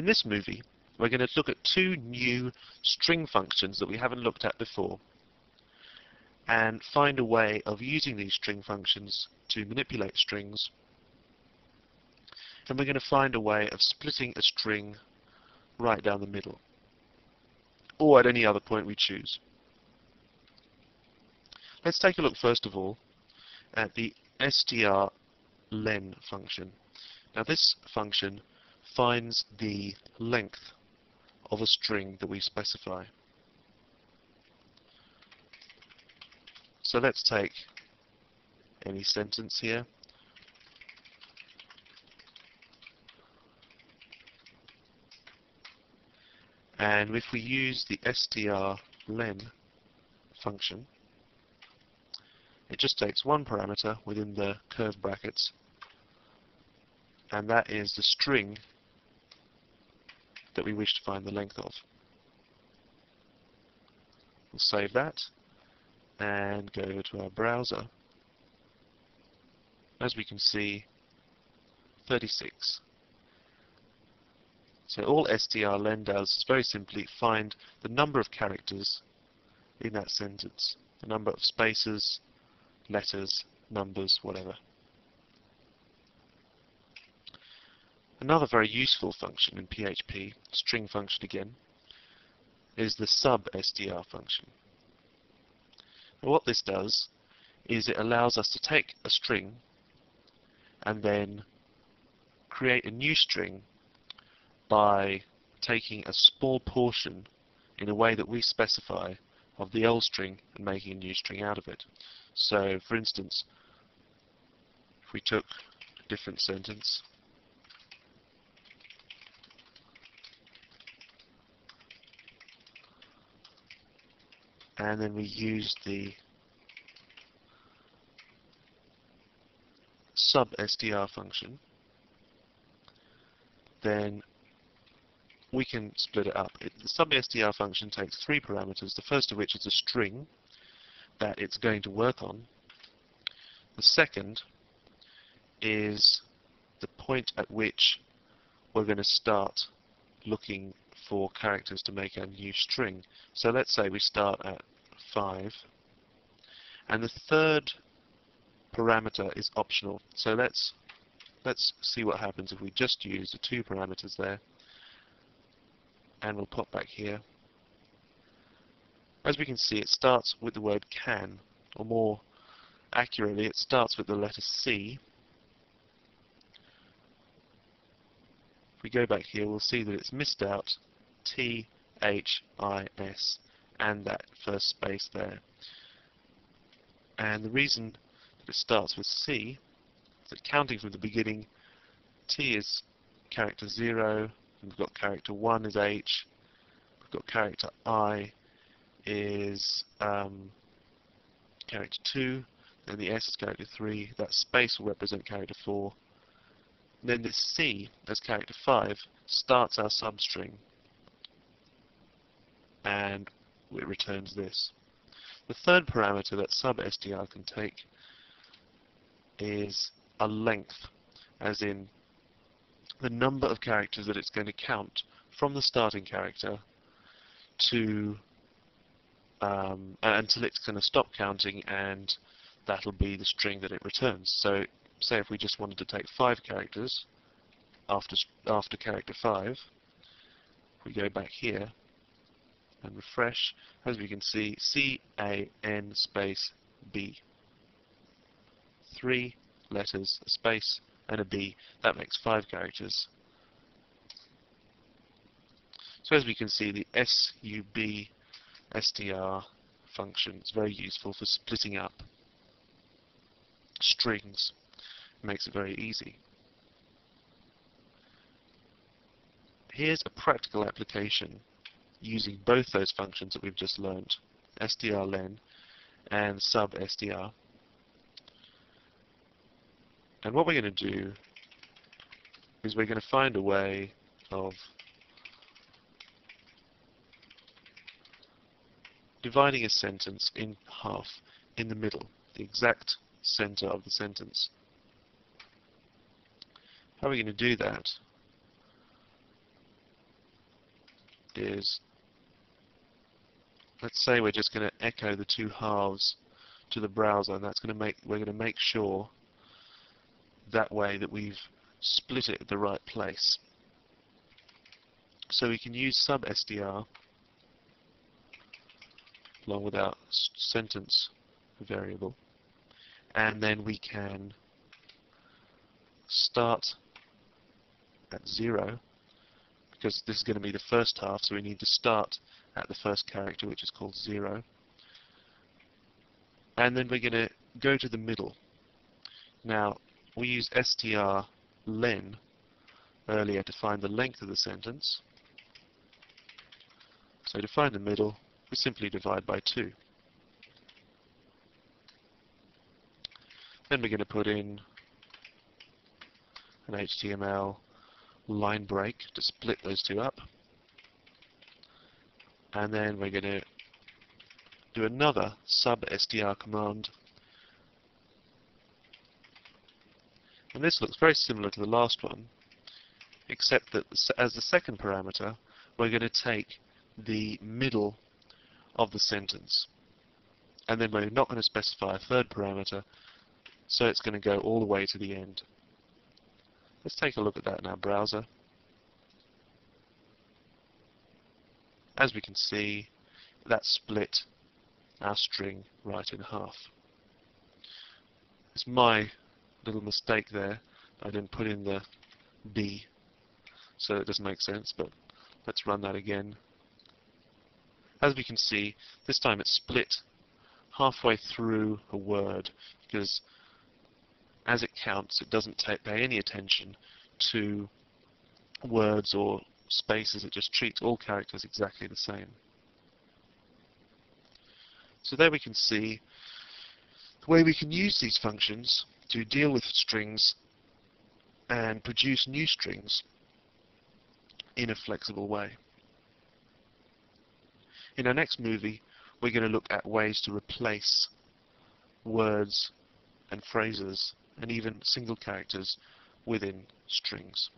In this movie, we're going to look at two new string functions that we haven't looked at before and find a way of using these string functions to manipulate strings. And we're going to find a way of splitting a string right down the middle, or at any other point we choose. Let's take a look first of all at the strlen function. Now this function finds the length of a string that we specify. So let's take any sentence here. And if we use the strlen function, it just takes one parameter within the curved brackets, and that is the string that we wish to find the length of. We'll save that and go over to our browser. As we can see, 36. So all strlen does is very simply find the number of characters in that sentence, the number of spaces, letters, numbers, whatever. Another very useful function in PHP, string function again, is the substr function. And what this does is it allows us to take a string and then create a new string by taking a small portion in a way that we specify of the old string and making a new string out of it. So, for instance, if we took a different sentence, and then we use the substr function, then we can split it up. The substr function takes three parameters, the first of which is a string that it's going to work on. The second is the point at which we're going to start looking for characters to make a new string. So let's say we start at 5, and the third parameter is optional. So let's see what happens if we just use the two parameters there, and we'll pop back here. As we can see, it starts with the word can, or more accurately, it starts with the letter C. If we go back here, we'll see that it's missed out T, H, I, S, and that first space there. And the reason that it starts with C is that counting from the beginning, T is character 0, we've got character 1 is H, we've got character I is character 2, then the S is character 3, that space will represent character 4, and then this C as character 5 starts our substring, and it returns this. The third parameter that substr can take is a length, as in the number of characters that it's going to count from the starting character to until it's going to stop counting, and that'll be the string that it returns. So say if we just wanted to take 5 characters after character 5, we go back here and refresh, as we can see, C-A-N space B. 3 letters, a space, and a B. That makes 5 characters. So as we can see, the substr function is very useful for splitting up strings. It makes it very easy. Here's a practical application using both those functions that we've just learned, strlen and substr. And what we're going to do is we're going to find a way of dividing a sentence in half, in the middle, the exact center of the sentence. How are we going to do that? is, let's say we're just going to echo the two halves to the browser, and we're going to make sure that way that we've split it at the right place. So we can use sub-str along with our sentence variable, and then we can start at 0, because this is going to be the first half, so we need to start at the first character, which is called 0. And then we're going to go to the middle. Now, we used strlen earlier to find the length of the sentence. So to find the middle, we simply divide by 2. Then we're going to put in an HTML line break to split those two up. And then we're going to do another sub-str command. And this looks very similar to the last one, except that as the second parameter, we're going to take the middle of the sentence. And then we're not going to specify a third parameter, so it's going to go all the way to the end. Let's take a look at that in our browser. As we can see, that split our string right in half. It's my little mistake there. I didn't put in the B, so it doesn't make sense, but let's run that again. As we can see, this time it's split halfway through a word, because as it counts, it doesn't pay any attention to words or spaces. It just treats all characters exactly the same. So there we can see the way we can use these functions to deal with strings and produce new strings in a flexible way. In our next movie, we're going to look at ways to replace words and phrases and even single characters within strings.